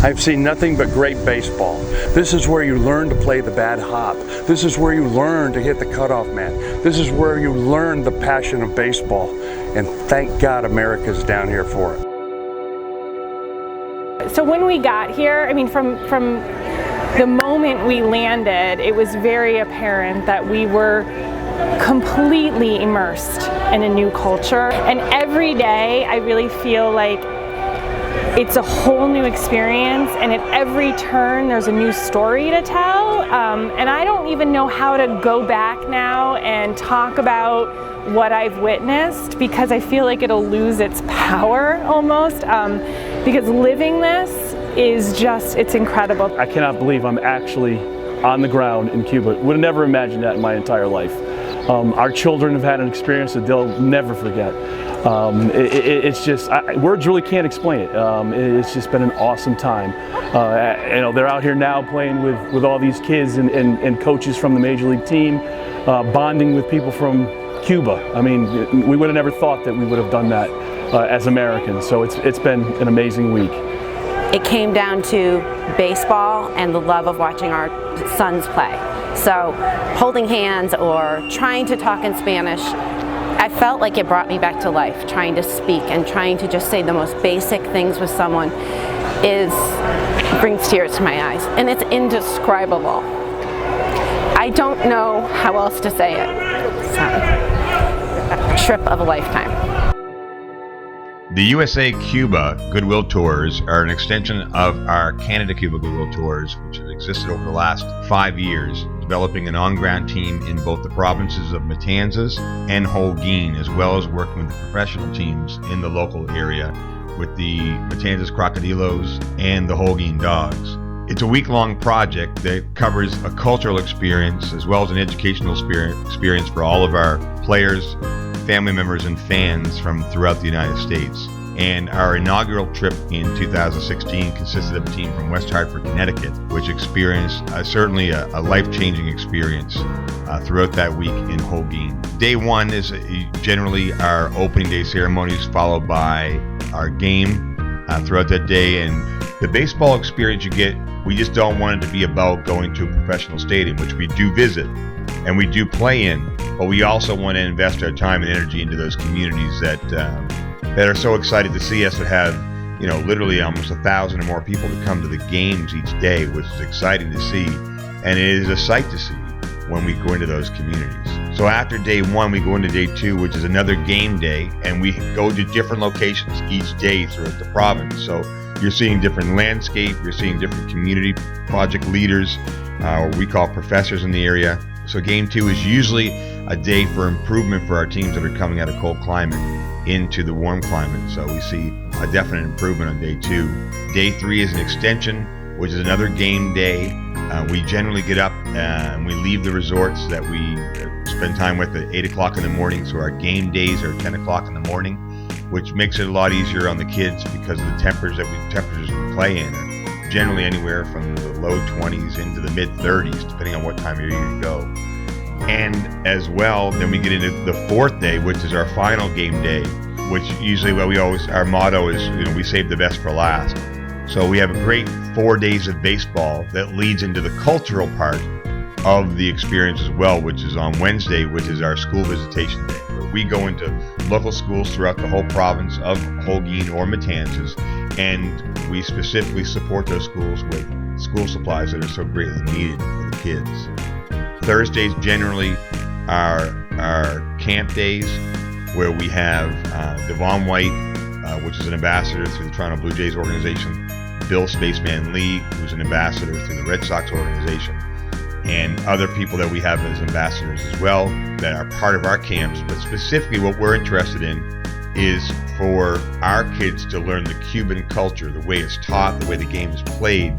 I've seen nothing but great baseball. This is where you learn to play the bad hop. This is where you learn to hit the cutoff man. This is where you learn the passion of baseball. And thank God America's down here for it. So when we got here, I mean, from the moment we landed, it was very apparent that we were completely immersed in a new culture. And every day I really feel like it's a whole new experience, and at every turn there's a new story to tell. And I don't even know how to go back now and talk about what I've witnessed, because I feel like it'll lose its power almost. Because living this is just, it's incredible. I cannot believe I'm actually on the ground in Cuba. Would have never imagined that in my entire life. Our children have had an experience that they'll never forget. It's just, words really can't explain it. It's just been an awesome time. They're out here now playing with all these kids and coaches from the Major League team, bonding with people from Cuba. I mean, we would have never thought that we would have done that as Americans. So it's been an amazing week. It came down to baseball and the love of watching our sons play. So holding hands or trying to talk in Spanish, I felt like it brought me back to life. Trying to speak and trying to just say the most basic things with someone brings tears to my eyes, and it's indescribable. I don't know how else to say it. It's a trip of a lifetime. The USA-Cuba Goodwill Tours are an extension of our Canada-Cuba Goodwill Tours, which has existed over the last 5 years, developing an on-ground team in both the provinces of Matanzas and Holguin, as well as working with the professional teams in the local area with the Matanzas Crocodilos and the Holguin Dogs. It's a week-long project that covers a cultural experience as well as an educational experience for all of our players, family members, and fans from throughout the United States. And our inaugural trip in 2016 consisted of a team from West Hartford, Connecticut, which experienced certainly a life-changing experience throughout that week in Holguin. Day one is generally our opening day ceremonies, followed by our game throughout that day. And the baseball experience you get, we just don't want it to be about going to a professional stadium, which we do visit and we do play in, but we also want to invest our time and energy into those communities that are so excited to see us, that have, literally almost 1,000 or more people that come to the games each day, which is exciting to see, and it is a sight to see when we go into those communities. So after day one, we go into day two, which is another game day, and we go to different locations each day throughout the province. So you're seeing different landscape, you're seeing different community project leaders, or we call professors in the area. So game two is usually a day for improvement for our teams that are coming out of cold climate into the warm climate. So we see a definite improvement on day two. Day three is an extension, which is another game day. We generally get up and we leave the resorts that we spend time with at 8 o'clock in the morning. So our game days are 10 o'clock in the morning, which makes it a lot easier on the kids because of the temperatures we play in are generally anywhere from the low 20s into the mid 30s, depending on what time of year you go. And as well, then we get into the fourth day, which is our final game day, which usually our motto is, we save the best for last. So we have a great 4 days of baseball that leads into the cultural part of the experience as well, which is on Wednesday, which is our school visitation day, where we go into local schools throughout the whole province of Holguin or Matanzas, and we specifically support those schools with school supplies that are so greatly needed for the kids. Thursdays generally are camp days, where we have Devon White, which is an ambassador through the Toronto Blue Jays organization, Bill Spaceman Lee, who's an ambassador through the Red Sox organization, and other people that we have as ambassadors as well that are part of our camps. But specifically what we're interested in is for our kids to learn the Cuban culture, the way it's taught, the way the game is played.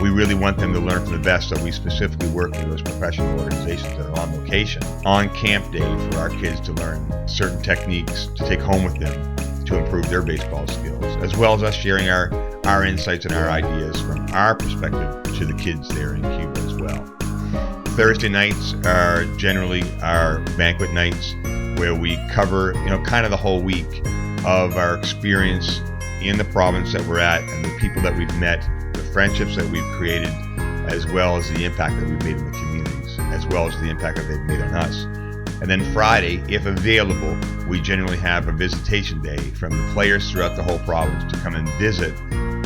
We really want them to learn from the best, so we specifically work with those professional organizations that are on location on camp day for our kids to learn certain techniques to take home with them to improve their baseball skills, as well as us sharing our insights and our ideas from our perspective to the kids there in Cuba as well. Thursday nights are generally our banquet nights, where we cover, kind of the whole week of our experience in the province that we're at and the people that we've met, the friendships that we've created, as well as the impact that we've made in the communities, as well as the impact that they've made on us. And then Friday, if available, we generally have a visitation day from the players throughout the whole province to come and visit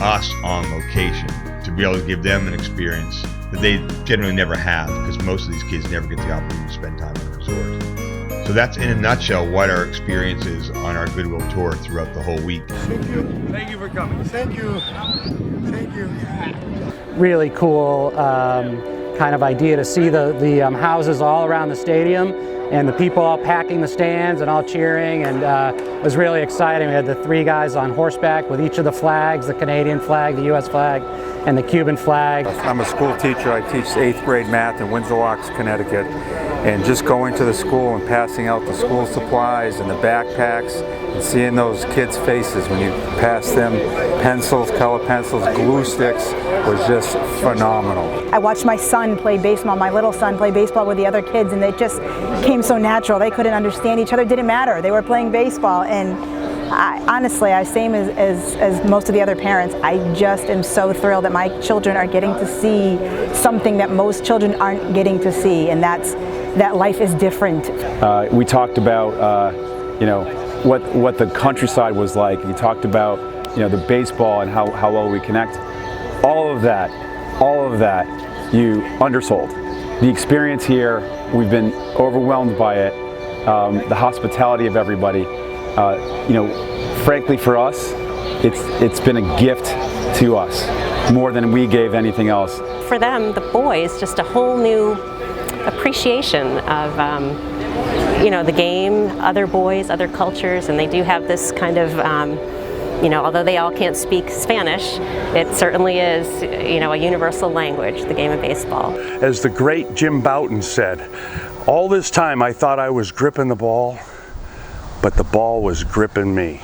us on location, to be able to give them an experience that they generally never have, because most of these kids never get the opportunity to spend time in the resort. So that's in a nutshell what our experience is on our Goodwill Tour throughout the whole week. Thank you. Thank you for coming. Thank you. Thank you. Really cool kind of idea to see the houses all around the stadium and the people all packing the stands and all cheering, and it was really exciting. We had the 3 guys on horseback with each of the flags, the Canadian flag, the US flag, and the Cuban flag. I'm a school teacher. I teach 8th grade math in Windsor Locks, Connecticut, and just going to the school and passing out the school supplies and the backpacks and seeing those kids' faces when you pass them pencils, color pencils, glue sticks was just phenomenal. I watched my son play baseball, my little son play baseball with the other kids, and it just came so natural. They couldn't understand each other, it didn't matter. They were playing baseball, and honestly, same as most of the other parents, I just am so thrilled that my children are getting to see something that most children aren't getting to see, and that life is different. We talked about what the countryside was like. We talked about the baseball and how well we connect. All of that you undersold. The experience here, we've been overwhelmed by it. The hospitality of everybody. Frankly, for us, it's been a gift to us more than we gave anything else. For them, the boys, just a whole new appreciation of the game, other boys, other cultures, and they do have this kind of although they all can't speak Spanish, it certainly is a universal language, the game of baseball. As the great Jim Bouton said, all this time I thought I was gripping the ball, but the ball was gripping me.